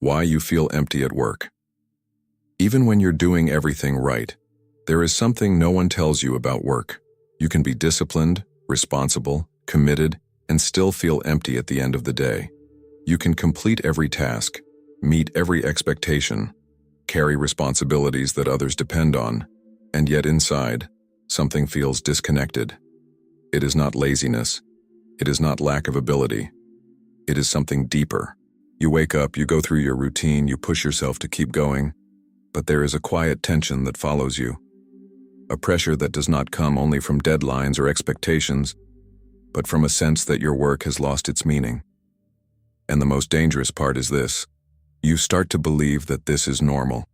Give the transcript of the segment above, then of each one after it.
Why you feel empty at work. Even when you're doing everything right, there is something no one tells you about work. You can be disciplined, responsible, committed, and still feel empty at the end of the day. You can complete every task, meet every expectation, carry responsibilities that others depend on, and yet inside, something feels disconnected. It is not laziness. It is not lack of ability. It is something deeper. You wake up, you go through your routine, you push yourself to keep going, but there is a quiet tension that follows you. A pressure that does not come only from deadlines or expectations, but from a sense that your work has lost its meaning. And the most dangerous part is this: you start to believe that this is normal.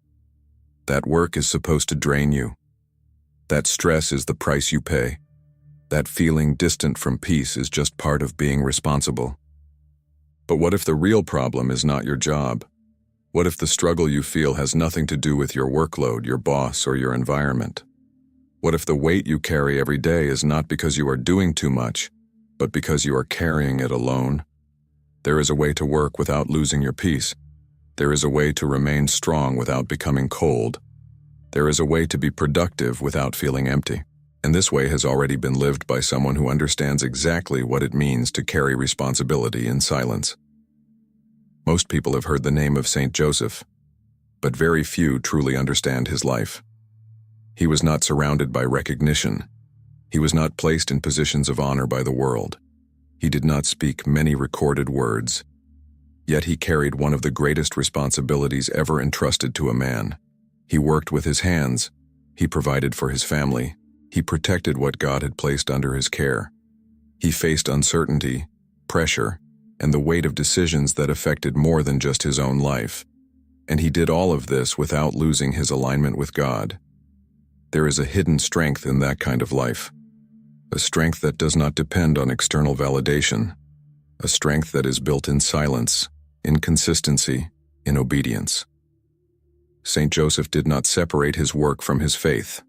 That work is supposed to drain you. That stress is the price you pay. That feeling distant from peace is just part of being responsible. But what if the real problem is not your job? What if the struggle you feel has nothing to do with your workload, your boss, or your environment? What if the weight you carry every day is not because you are doing too much, but because you are carrying it alone? There is a way to work without losing your peace. There is a way to remain strong without becoming cold. There is a way to be productive without feeling empty. And this way has already been lived by someone who understands exactly what it means to carry responsibility in silence. Most people have heard the name of Saint Joseph, but very few truly understand his life. He was not surrounded by recognition. He was not placed in positions of honor by the world. He did not speak many recorded words. Yet he carried one of the greatest responsibilities ever entrusted to a man. He worked with his hands. He provided for his family. He protected what God had placed under his care. He faced uncertainty, pressure, and the weight of decisions that affected more than just his own life. And he did all of this without losing his alignment with God. There is a hidden strength in that kind of life. A strength that does not depend on external validation. A strength that is built in silence, in consistency, in obedience. Saint Joseph did not separate his work from his faith.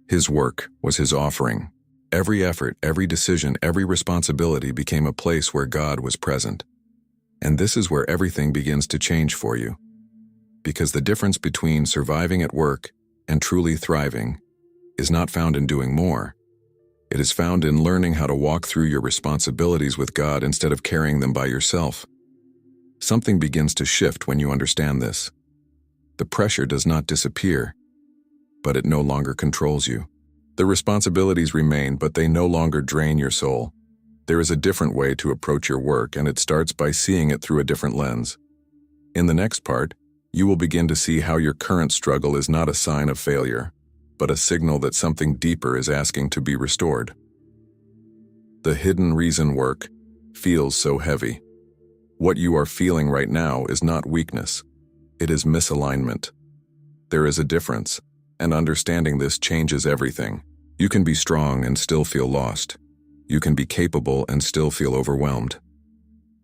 His work was his offering. Every effort, every decision, every responsibility became a place where God was present. And this is where everything begins to change for you. Because the difference between surviving at work and truly thriving is not found in doing more. It is found in learning how to walk through your responsibilities with God instead of carrying them by yourself. Something begins to shift when you understand this. The pressure does not disappear, but it no longer controls you. The responsibilities remain, but they no longer drain your soul. There is a different way to approach your work, and it starts by seeing it through a different lens. In the next part, you will begin to see how your current struggle is not a sign of failure, but a signal that something deeper is asking to be restored. The hidden reason work feels so heavy. What you are feeling right now is not weakness. It is misalignment. There is a difference. And understanding this changes everything. You can be strong and still feel lost. You can be capable and still feel overwhelmed.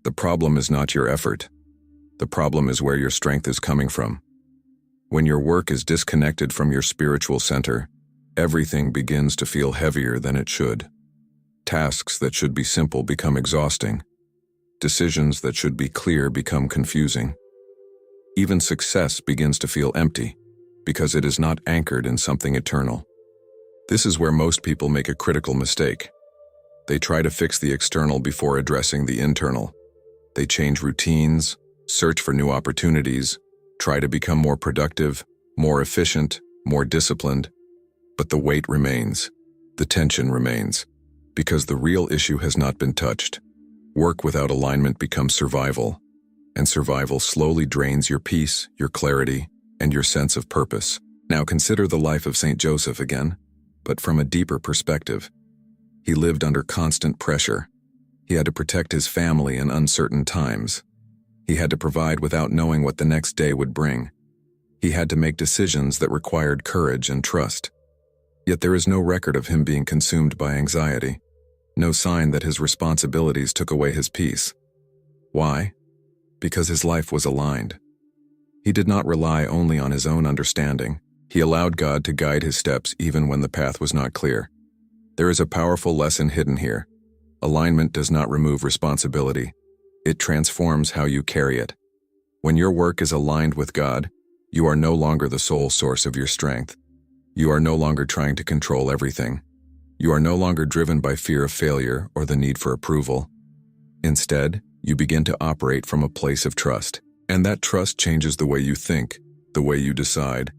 The problem is not your effort. The problem is where your strength is coming from. When your work is disconnected from your spiritual center, everything begins to feel heavier than it should. Tasks that should be simple become exhausting. Decisions that should be clear become confusing. Even success begins to feel empty, because it is not anchored in something eternal. This is where most people make a critical mistake. They try to fix the external before addressing the internal. They change routines, search for new opportunities, try to become more productive, more efficient, more disciplined. But the weight remains. The tension remains, because the real issue has not been touched. Work without alignment becomes survival, and survival slowly drains your peace, your clarity, and your sense of purpose. Now consider the life of Saint Joseph again, but from a deeper perspective. He lived under constant pressure. He had to protect his family in uncertain times. He had to provide without knowing what the next day would bring. He had to make decisions that required courage and trust. Yet there is no record of him being consumed by anxiety, no sign that his responsibilities took away his peace. Why? Because his life was aligned. He did not rely only on his own understanding. He allowed God to guide his steps even when the path was not clear. There is a powerful lesson hidden here. Alignment does not remove responsibility. It transforms how you carry it. When your work is aligned with God, you are no longer the sole source of your strength. You are no longer trying to control everything. You are no longer driven by fear of failure or the need for approval. Instead, you begin to operate from a place of trust, and that trust changes the way you think, the way you decide,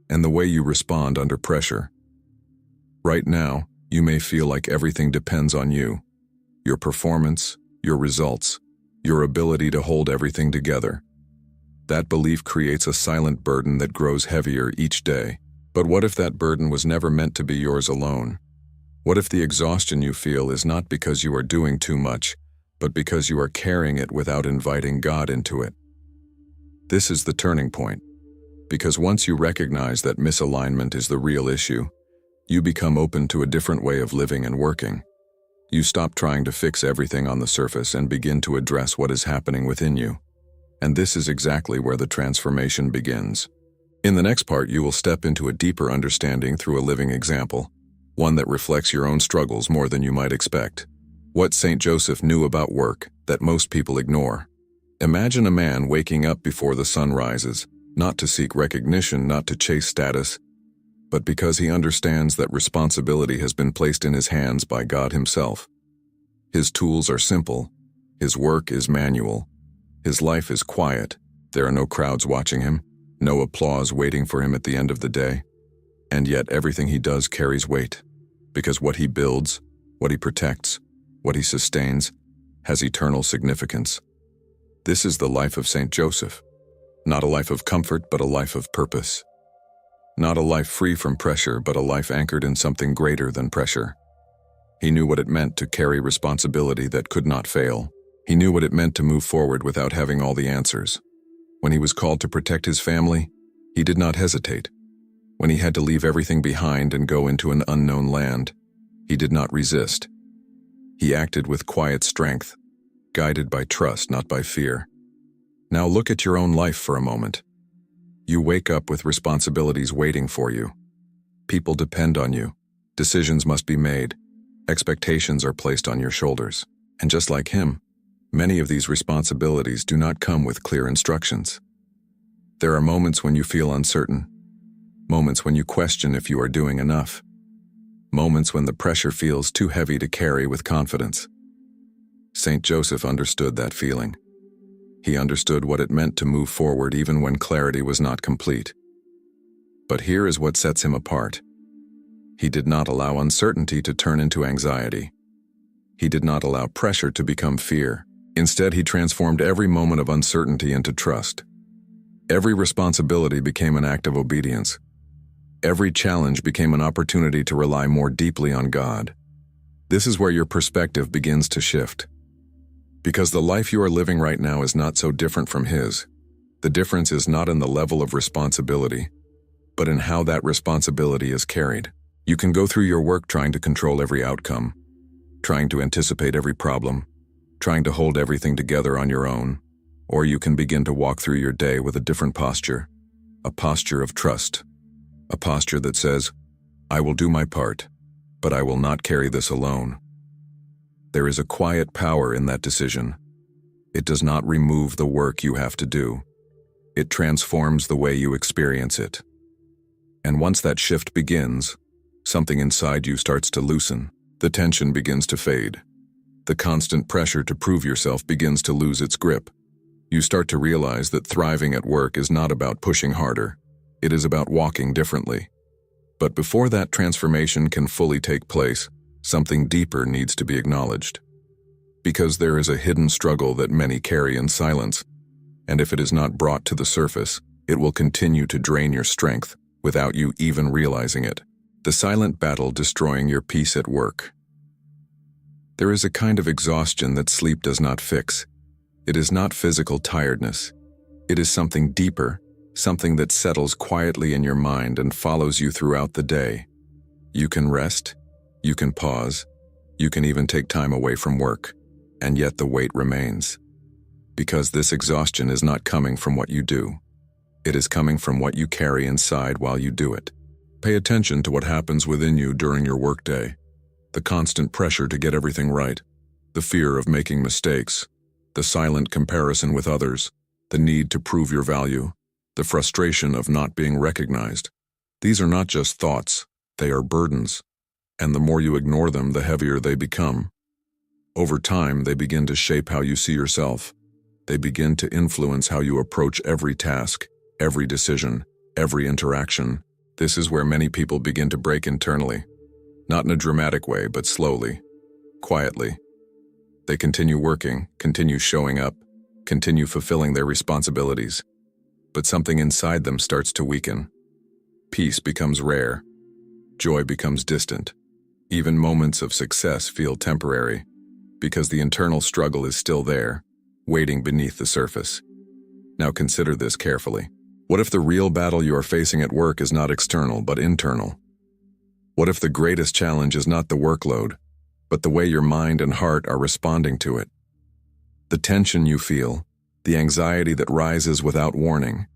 and the way you respond under pressure. Right now, you may feel like everything depends on you, your performance, your results, your ability to hold everything together. That belief creates a silent burden that grows heavier each day. But what if that burden was never meant to be yours alone? What if the exhaustion you feel is not because you are doing too much, but because you are carrying it without inviting God into it? This is the turning point. Because once you recognize that misalignment is the real issue, you become open to a different way of living and working. You stop trying to fix everything on the surface and begin to address what is happening within you. And this is exactly where the transformation begins. In the next part, you will step into a deeper understanding through a living example, one that reflects your own struggles more than you might expect. What St. Joseph knew about work that most people ignore. Imagine a man waking up before the sun rises, not to seek recognition, not to chase status, but because he understands that responsibility has been placed in his hands by God himself. His tools are simple, his work is manual, his life is quiet, there are no crowds watching him, no applause waiting for him at the end of the day. And yet everything he does carries weight, because what he builds, what he protects, what he sustains, has eternal significance. This is the life of St. Joseph. Not a life of comfort, but a life of purpose. Not a life free from pressure, but a life anchored in something greater than pressure. He knew what it meant to carry responsibility that could not fail. He knew what it meant to move forward without having all the answers. When he was called to protect his family, he did not hesitate. When he had to leave everything behind and go into an unknown land, he did not resist. He acted with quiet strength, guided by trust, not by fear. Now look at your own life for a moment. You wake up with responsibilities waiting for you. People depend on you. Decisions must be made. Expectations are placed on your shoulders. And just like him, many of these responsibilities do not come with clear instructions. There are moments when you feel uncertain, moments when you question if you are doing enough, moments when the pressure feels too heavy to carry with confidence. St. Joseph understood that feeling. He understood what it meant to move forward even when clarity was not complete. But here is what sets him apart. He did not allow uncertainty to turn into anxiety. He did not allow pressure to become fear. Instead, he transformed every moment of uncertainty into trust. Every responsibility became an act of obedience. Every challenge became an opportunity to rely more deeply on God. This is where your perspective begins to shift. Because the life you are living right now is not so different from his. The difference is not in the level of responsibility, but in how that responsibility is carried. You can go through your work trying to control every outcome, trying to anticipate every problem, trying to hold everything together on your own, or you can begin to walk through your day with a different posture, a posture of trust, a posture that says, I will do my part, but I will not carry this alone. There is a quiet power in that decision. It does not remove the work you have to do. It transforms the way you experience it. And once that shift begins, something inside you starts to loosen. The tension begins to fade. The constant pressure to prove yourself begins to lose its grip. You start to realize that thriving at work is not about pushing harder. It is about walking differently. But before that transformation can fully take place, something deeper needs to be acknowledged. Because there is a hidden struggle that many carry in silence, and if it is not brought to the surface, it will continue to drain your strength without you even realizing it. The silent battle destroying your peace at work. There is a kind of exhaustion that sleep does not fix. It is not physical tiredness. It is something deeper, something that settles quietly in your mind and follows you throughout the day. You can rest, you can pause, you can even take time away from work, and yet the weight remains. Because this exhaustion is not coming from what you do. It is coming from what you carry inside while you do it. Pay attention to what happens within you during your workday. The constant pressure to get everything right, the fear of making mistakes, the silent comparison with others, the need to prove your value, the frustration of not being recognized. These are not just thoughts, they are burdens, and the more you ignore them, the heavier they become. Over time, they begin to shape how you see yourself. They begin to influence how you approach every task, every decision, every interaction. This is where many people begin to break internally. Not in a dramatic way, but slowly, quietly. They continue working, continue showing up, continue fulfilling their responsibilities. But something inside them starts to weaken. Peace becomes rare. Joy becomes distant. Even moments of success feel temporary, because the internal struggle is still there, waiting beneath the surface. Now consider this carefully. What if the real battle you are facing at work is not external, but internal? What if the greatest challenge is not the workload, but the way your mind and heart are responding to it? The tension you feel, the anxiety that rises without warning,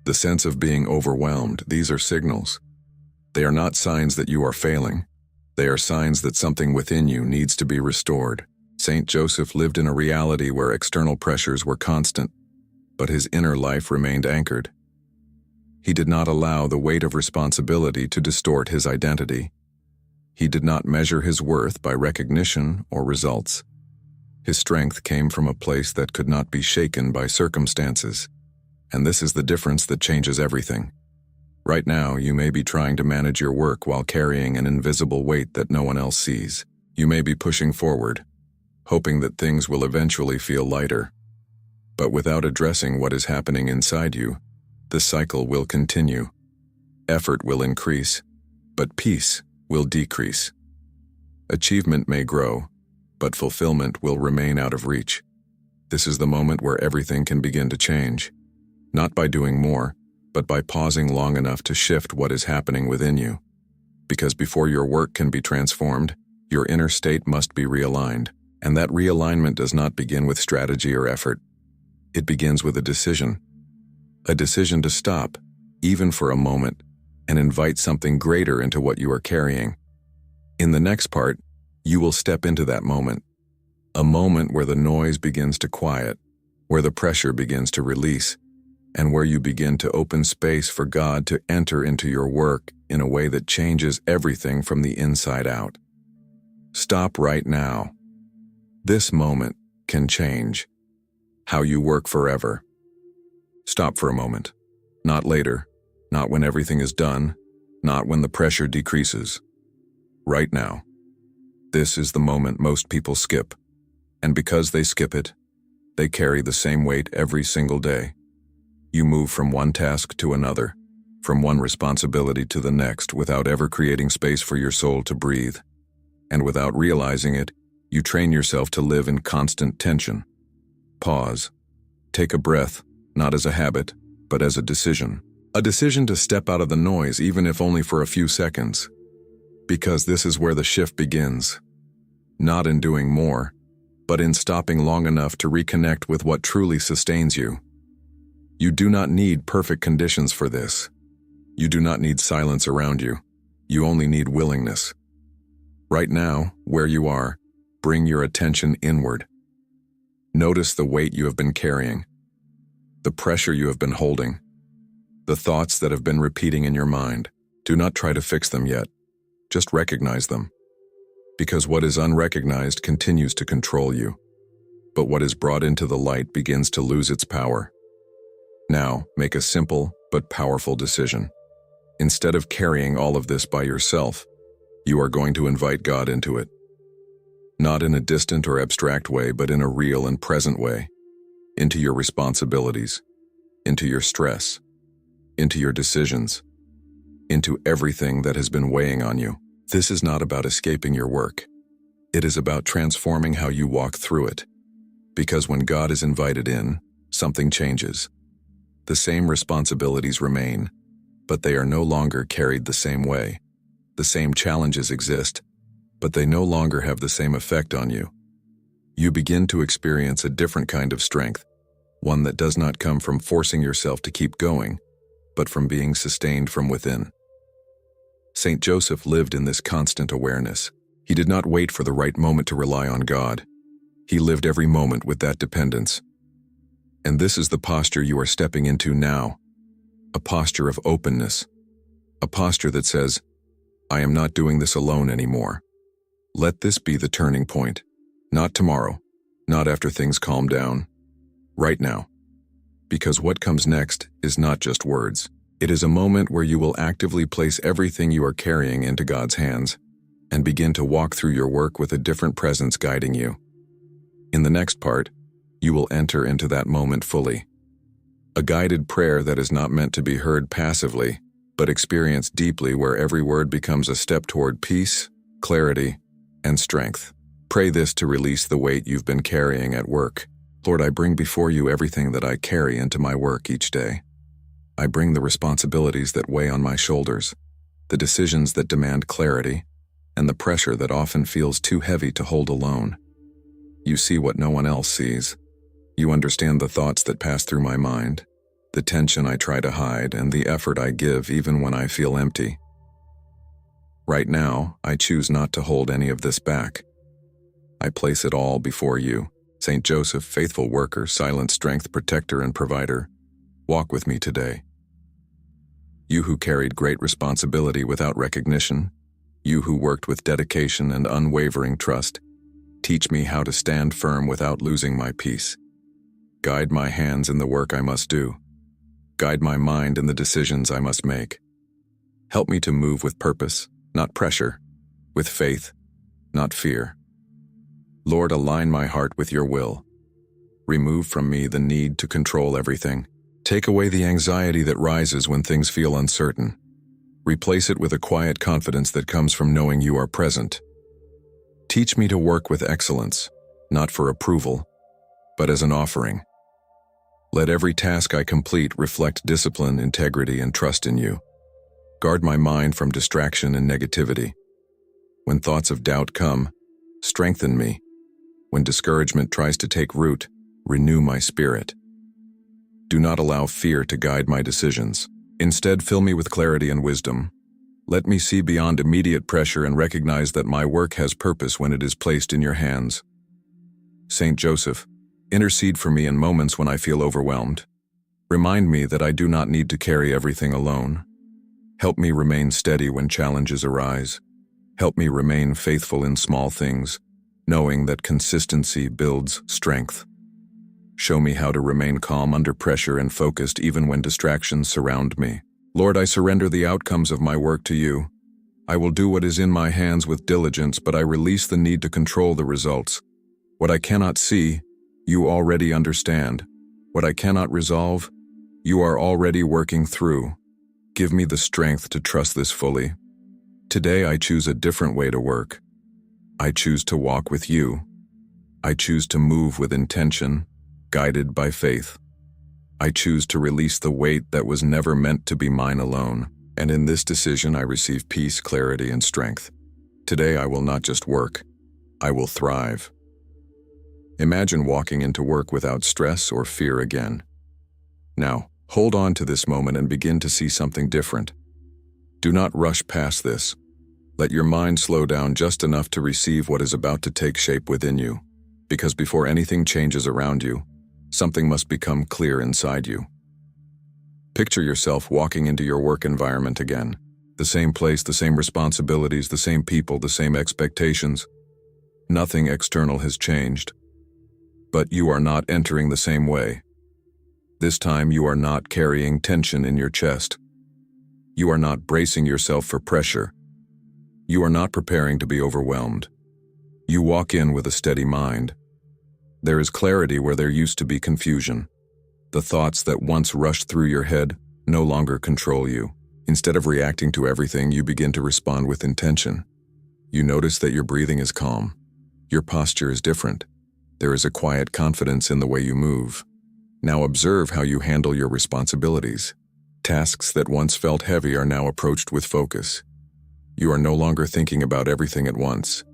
the sense of being overwhelmed, these are signals. They are not signs that you are failing. They are signs that something within you needs to be restored. Saint Joseph lived in a reality where external pressures were constant, but his inner life remained anchored. He did not allow the weight of responsibility to distort his identity. He did not measure his worth by recognition or results. His strength came from a place that could not be shaken by circumstances. And this is the difference that changes everything. Right now, you may be trying to manage your work while carrying an invisible weight that no one else sees. You may be pushing forward, hoping that things will eventually feel lighter. But without addressing what is happening inside you, the cycle will continue. Effort will increase, but peace will decrease. Achievement may grow, but fulfillment will remain out of reach. This is the moment where everything can begin to change. Not by doing more, but by pausing long enough to shift what is happening within you. Because before your work can be transformed, your inner state must be realigned. And that realignment does not begin with strategy or effort. It begins with a decision. A decision to stop, even for a moment, and invite something greater into what you are carrying. In the next part, you will step into that moment. A moment where the noise begins to quiet, where the pressure begins to release, and where you begin to open space for God to enter into your work in a way that changes everything from the inside out. Stop right now. This moment can change how you work forever. Stop for a moment. Not later, not when everything is done, not when the pressure decreases. Right now. This is the moment most people skip. And because they skip it, they carry the same weight every single day. You move from one task to another, from one responsibility to the next without ever creating space for your soul to breathe. And without realizing it, you train yourself to live in constant tension. Pause. Take a breath, not as a habit, but as a decision. A decision to step out of the noise, even if only for a few seconds. Because this is where the shift begins. Not in doing more, but in stopping long enough to reconnect with what truly sustains you. You do not need perfect conditions for this. You do not need silence around you. You only need willingness. Right now, where you are, bring your attention inward. Notice the weight you have been carrying, the pressure you have been holding, the thoughts that have been repeating in your mind. Do not try to fix them yet. Just recognize them. Because what is unrecognized continues to control you. But what is brought into the light begins to lose its power. Now, make a simple but powerful decision. Instead of carrying all of this by yourself, you are going to invite God into it. Not in a distant or abstract way, but in a real and present way. Into your responsibilities, into your stress, into your decisions, into everything that has been weighing on you. This is not about escaping your work. It is about transforming how you walk through it. Because when God is invited in, something changes. The same responsibilities remain, but they are no longer carried the same way. The same challenges exist, but they no longer have the same effect on you. You begin to experience a different kind of strength, one that does not come from forcing yourself to keep going, but from being sustained from within. Saint Joseph lived in this constant awareness. He did not wait for the right moment to rely on God. He lived every moment with that dependence. And this is the posture you are stepping into now, a posture of openness, a posture that says, I am not doing this alone anymore. Let this be the turning point. Not tomorrow, not after things calm down, right now. Because what comes next is not just words. It is a moment where you will actively place everything you are carrying into God's hands and begin to walk through your work with a different presence guiding you. In the next part, you will enter into that moment fully. A guided prayer that is not meant to be heard passively, but experienced deeply, where every word becomes a step toward peace, clarity, and strength. Pray this to release the weight you've been carrying at work. Lord, I bring before you everything that I carry into my work each day. I bring the responsibilities that weigh on my shoulders, the decisions that demand clarity, and the pressure that often feels too heavy to hold alone. You see what no one else sees. You understand the thoughts that pass through my mind, the tension I try to hide, and the effort I give even when I feel empty. Right now, I choose not to hold any of this back. I place it all before you. Saint Joseph, faithful worker, silent strength, protector, and provider, walk with me today. You who carried great responsibility without recognition, you who worked with dedication and unwavering trust, teach me how to stand firm without losing my peace. Guide my hands in the work I must do. Guide my mind in the decisions I must make. Help me to move with purpose, not pressure, with faith, not fear. Lord, align my heart with your will. Remove from me the need to control everything. Take away the anxiety that rises when things feel uncertain. Replace it with a quiet confidence that comes from knowing you are present. Teach me to work with excellence, not for approval, but as an offering. Let every task I complete reflect discipline, integrity, and trust in you. Guard my mind from distraction and negativity. When thoughts of doubt come, strengthen me. When discouragement tries to take root, renew my spirit. Do not allow fear to guide my decisions. Instead, fill me with clarity and wisdom. Let me see beyond immediate pressure and recognize that my work has purpose when it is placed in your hands. Saint Joseph, intercede for me in moments when I feel overwhelmed. Remind me that I do not need to carry everything alone. Help me remain steady when challenges arise. Help me remain faithful in small things, knowing that consistency builds strength. Show me how to remain calm under pressure and focused even when distractions surround me. Lord, I surrender the outcomes of my work to you. I will do what is in my hands with diligence, but I release the need to control the results. What I cannot see, you already understand. What I cannot resolve, you are already working through. Give me the strength to trust this fully. Today I choose a different way to work. I choose to walk with you. I choose to move with intention, guided by faith. I choose to release the weight that was never meant to be mine alone. And in this decision I receive peace, clarity, and strength. Today I will not just work, I will thrive. Imagine walking into work without stress or fear again. Now, hold on to this moment and begin to see something different. Do not rush past this. Let your mind slow down just enough to receive what is about to take shape within you, because before anything changes around you, something must become clear inside you. Picture yourself walking into your work environment again. The same place, the same responsibilities, the same people, the same expectations. Nothing external has changed. But you are not entering the same way. This time you are not carrying tension in your chest. You are not bracing yourself for pressure. You are not preparing to be overwhelmed. You walk in with a steady mind. There is clarity where there used to be confusion. The thoughts that once rushed through your head no longer control you. Instead of reacting to everything, you begin to respond with intention. You notice that your breathing is calm. Your posture is different. There is a quiet confidence in the way you move. Now observe how you handle your responsibilities. Tasks that once felt heavy are now approached with focus. You are no longer thinking about everything at once.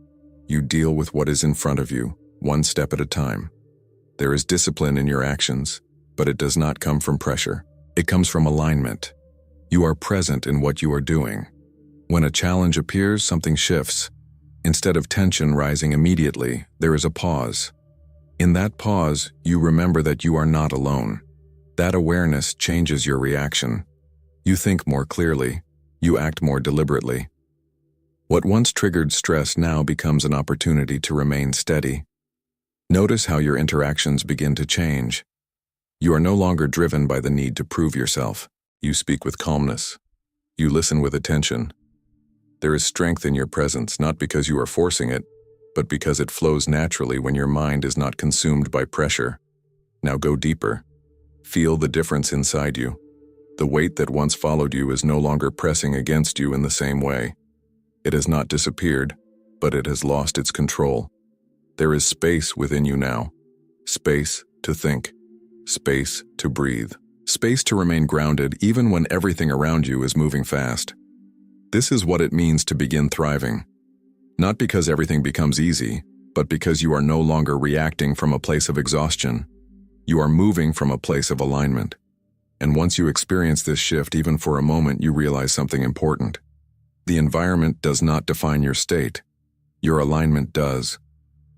You deal with what is in front of you, one step at a time. There is discipline in your actions, but it does not come from pressure. It comes from alignment. You are present in what you are doing. When a challenge appears, something shifts. Instead of tension rising immediately, there is a pause. In that pause, you remember that you are not alone. That awareness changes your reaction. You think more clearly. You act more deliberately. What once triggered stress now becomes an opportunity to remain steady. Notice how your interactions begin to change. You are no longer driven by the need to prove yourself. You speak with calmness. You listen with attention. There is strength in your presence, not because you are forcing it, but because it flows naturally when your mind is not consumed by pressure. Now go deeper. Feel the difference inside you. The weight that once followed you is no longer pressing against you in the same way. It has not disappeared, but it has lost its control. There is space within you now. Space to think. Space to breathe. Space to remain grounded even when everything around you is moving fast. This is what it means to begin thriving. Not because everything becomes easy, but because you are no longer reacting from a place of exhaustion. You are moving from a place of alignment. And once you experience this shift even for a moment, you realize something important. The environment does not define your state. Your alignment does.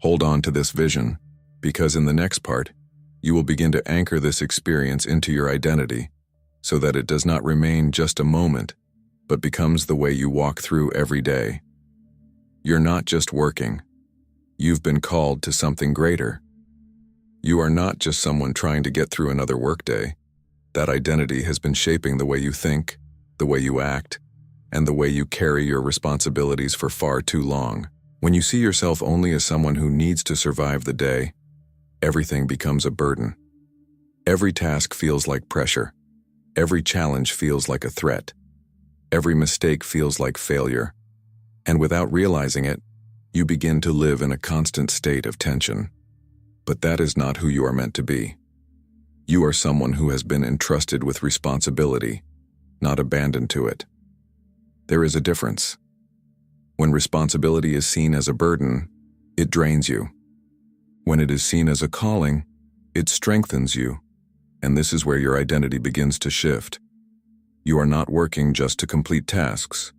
Hold on to this vision, because in the next part, you will begin to anchor this experience into your identity, so that it does not remain just a moment, but becomes the way you walk through every day. You're not just working. You've been called to something greater. You are not just someone trying to get through another workday. That identity has been shaping the way you think, the way you act, and the way you carry your responsibilities for far too long. When you see yourself only as someone who needs to survive the day, everything becomes a burden. Every task feels like pressure. Every challenge feels like a threat. Every mistake feels like failure. And without realizing it, you begin to live in a constant state of tension. But that is not who you are meant to be. You are someone who has been entrusted with responsibility, not abandoned to it. There is a difference. When responsibility is seen as a burden, it drains you. When it is seen as a calling, it strengthens you. And this is where your identity begins to shift. You are not working just to complete tasks.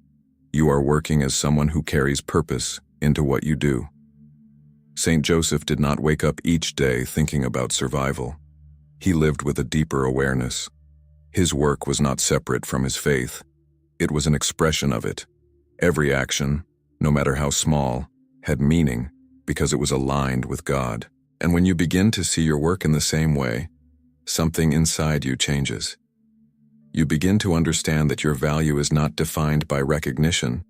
You are working as someone who carries purpose into what you do. Saint Joseph did not wake up each day thinking about survival. He lived with a deeper awareness. His work was not separate from his faith. It was an expression of it. Every action, no matter how small, had meaning because it was aligned with God. And when you begin to see your work in the same way, something inside you changes. You begin to understand that your value is not defined by recognition.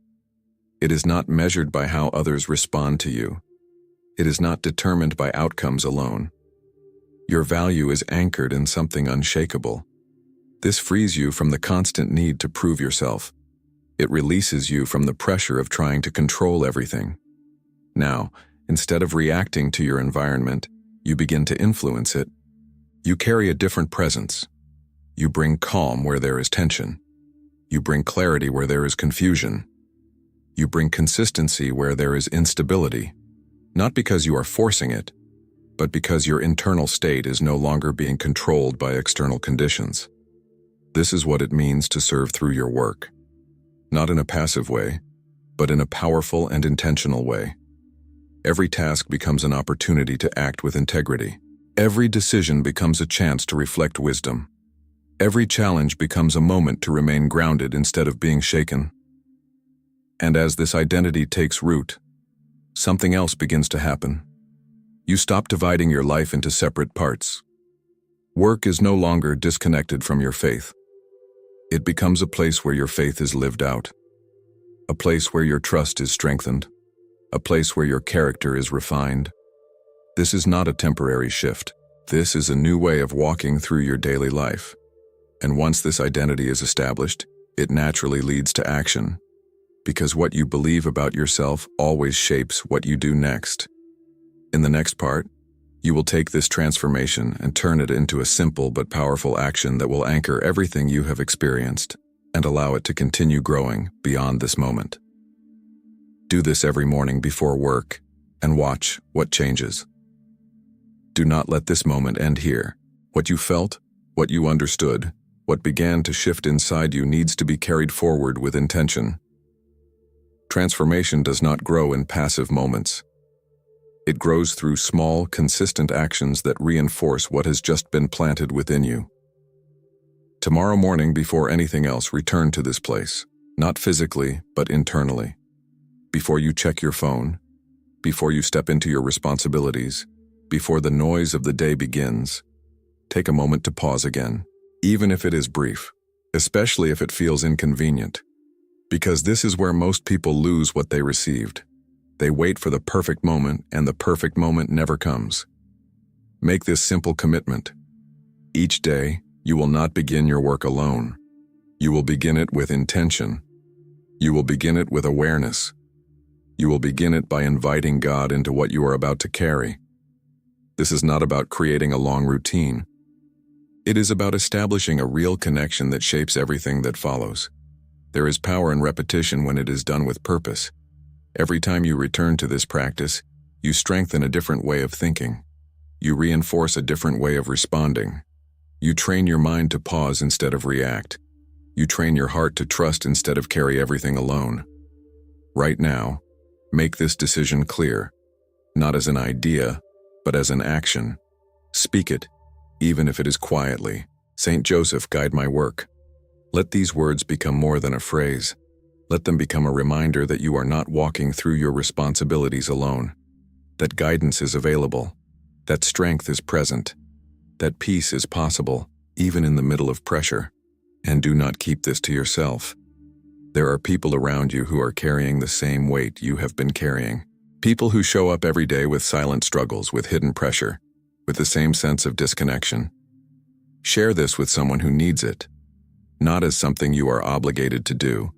It is not measured by how others respond to you. It is not determined by outcomes alone. Your value is anchored in something unshakable. This frees you from the constant need to prove yourself. It releases you from the pressure of trying to control everything. Now, instead of reacting to your environment, you begin to influence it. You carry a different presence. You bring calm where there is tension. You bring clarity where there is confusion. You bring consistency where there is instability. Not because you are forcing it, but because your internal state is no longer being controlled by external conditions. This is what it means to serve through your work. Not in a passive way, but in a powerful and intentional way. Every task becomes an opportunity to act with integrity. Every decision becomes a chance to reflect wisdom. Every challenge becomes a moment to remain grounded instead of being shaken. And as this identity takes root, something else begins to happen. You stop dividing your life into separate parts. Work is no longer disconnected from your faith. It becomes a place where your faith is lived out. A place where your trust is strengthened. A place where your character is refined. This is not a temporary shift. This is a new way of walking through your daily life. And once this identity is established, it naturally leads to action. Because what you believe about yourself always shapes what you do next. In the next part, you will take this transformation and turn it into a simple but powerful action that will anchor everything you have experienced and allow it to continue growing beyond this moment. Do this every morning before work and watch what changes. Do not let this moment end here. What you felt, what you understood, what began to shift inside you needs to be carried forward with intention. Transformation does not grow in passive moments. It grows through small, consistent actions that reinforce what has just been planted within you. Tomorrow morning, before anything else, return to this place, not physically, but internally. Before you check your phone, before you step into your responsibilities, before the noise of the day begins, take a moment to pause again, even if it is brief, especially if it feels inconvenient. Because this is where most people lose what they received. They wait for the perfect moment, and the perfect moment never comes. Make this simple commitment. Each day, you will not begin your work alone. You will begin it with intention. You will begin it with awareness. You will begin it by inviting God into what you are about to carry. This is not about creating a long routine. It is about establishing a real connection that shapes everything that follows. There is power in repetition when it is done with purpose. Every time you return to this practice, you strengthen a different way of thinking. You reinforce a different way of responding. You train your mind to pause instead of react. You train your heart to trust instead of carry everything alone. Right now, make this decision clear, not as an idea, but as an action. Speak it, even if it is quietly. Saint Joseph, guide my work. Let these words become more than a phrase. Let them become a reminder that you are not walking through your responsibilities alone, that guidance is available, that strength is present, that peace is possible, even in the middle of pressure. And do not keep this to yourself. There are people around you who are carrying the same weight you have been carrying. People who show up every day with silent struggles, with hidden pressure, with the same sense of disconnection. Share this with someone who needs it, not as something you are obligated to do,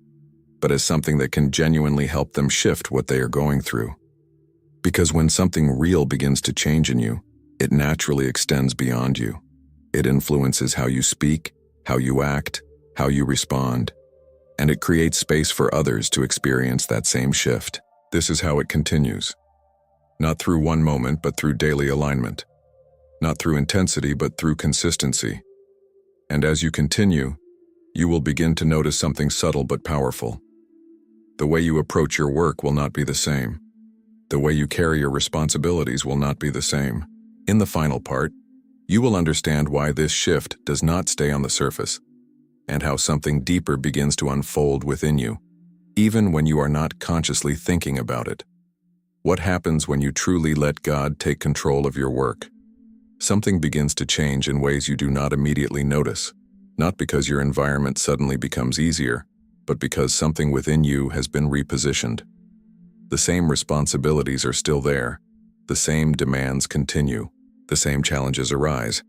but as something that can genuinely help them shift what they are going through. Because when something real begins to change in you, it naturally extends beyond you. It influences how you speak, how you act, how you respond, and it creates space for others to experience that same shift. This is how it continues. Not through one moment, but through daily alignment. Not through intensity, but through consistency. And as you continue, you will begin to notice something subtle but powerful. The way you approach your work will not be the same. The way you carry your responsibilities will not be the same. In the final part, you will understand why this shift does not stay on the surface, and how something deeper begins to unfold within you, even when you are not consciously thinking about it. What happens when you truly let God take control of your work? Something begins to change in ways you do not immediately notice, not because your environment suddenly becomes easier, but because something within you has been repositioned. The same responsibilities are still there, the same demands continue, the same challenges arise,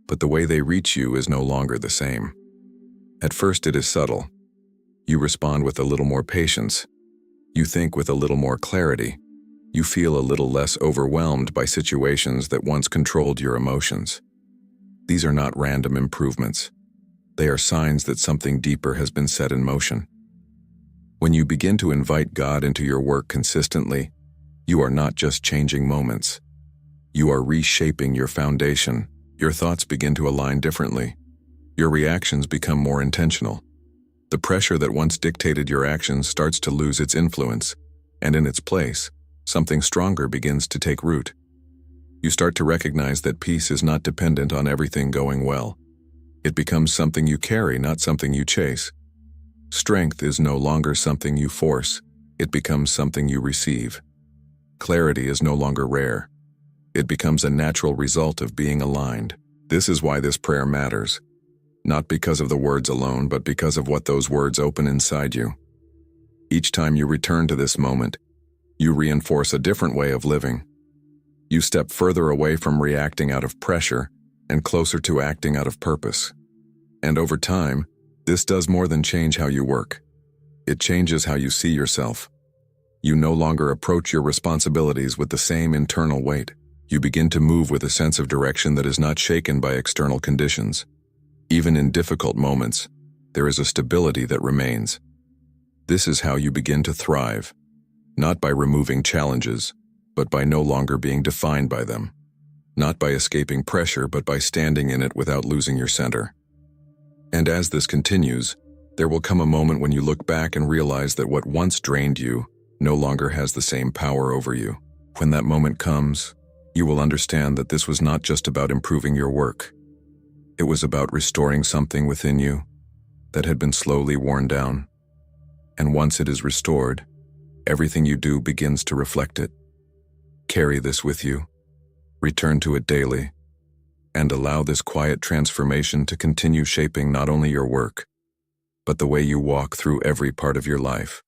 but the way they reach you is no longer the same. At first it is subtle. You respond with a little more patience. You think with a little more clarity. You feel a little less overwhelmed by situations that once controlled your emotions. These are not random improvements. They are signs that something deeper has been set in motion. When you begin to invite God into your work consistently, you are not just changing moments. You are reshaping your foundation. Your thoughts begin to align differently. Your reactions become more intentional. The pressure that once dictated your actions starts to lose its influence, and in its place, something stronger begins to take root. You start to recognize that peace is not dependent on everything going well. It becomes something you carry, not something you chase. Strength is no longer something you force. It becomes something you receive. Clarity is no longer rare. It becomes a natural result of being aligned. This is why this prayer matters. Not because of the words alone, but because of what those words open inside you. Each time you return to this moment, you reinforce a different way of living. You step further away from reacting out of pressure and closer to acting out of purpose. And over time, this does more than change how you work. It changes how you see yourself. You no longer approach your responsibilities with the same internal weight. You begin to move with a sense of direction that is not shaken by external conditions. Even in difficult moments, there is a stability that remains. This is how you begin to thrive, not by removing challenges, but by no longer being defined by them. Not by escaping pressure, but by standing in it without losing your center. And as this continues, there will come a moment when you look back and realize that what once drained you no longer has the same power over you. When that moment comes, you will understand that this was not just about improving your work. It was about restoring something within you that had been slowly worn down. And once it is restored, everything you do begins to reflect it. Carry this with you, return to it daily, and allow this quiet transformation to continue shaping not only your work, but the way you walk through every part of your life.